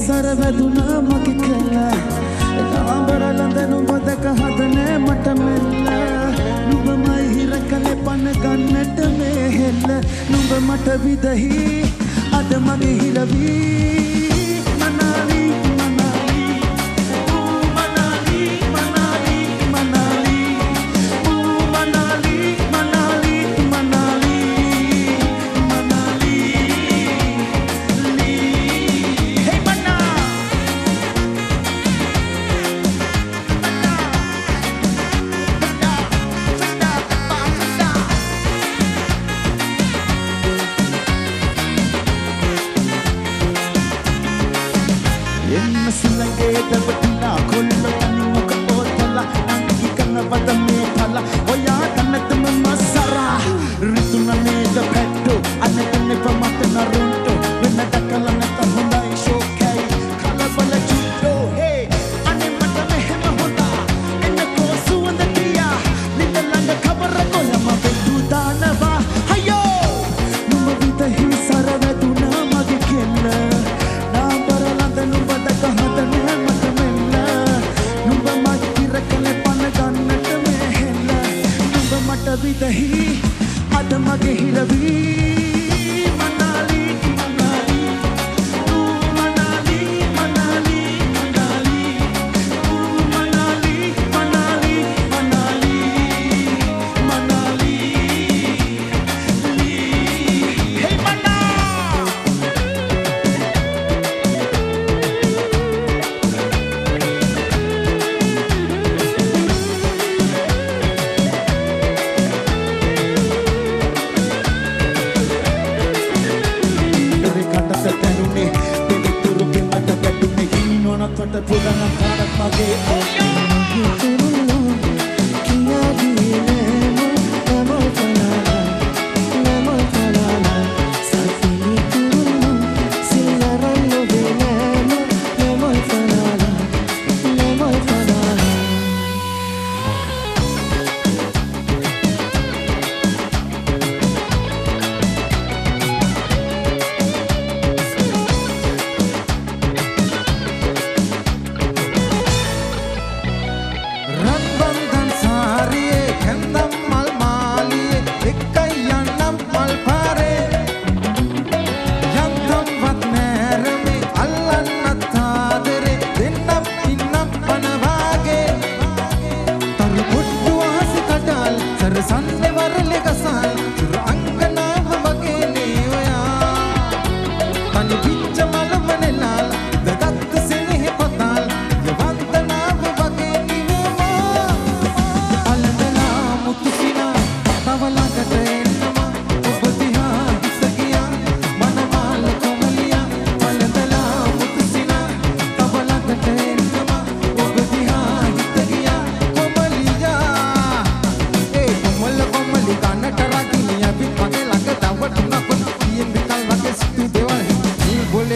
සරවැදුනා මගේ කැල්ල නාඹරලඳ නුඹ දැක හදනේ මට මෙල්ල නුඹමයි හිර කලේ පන ගන්නට මේ හෙල්ල නුඹ මට විදහි අද මගේ හිරවී මනාලී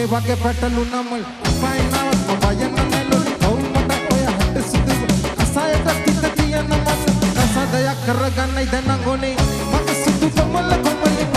වගේ පැටලුනා මල් පයින්නාවත් මබයන්න නෙලොලි ඔව් මට ඔය හට සුදු අසයක තිත තියන මස් කසදයක් කරගන්නයි දැන් අඟෝනේ මට සුදු කොමල කොමලි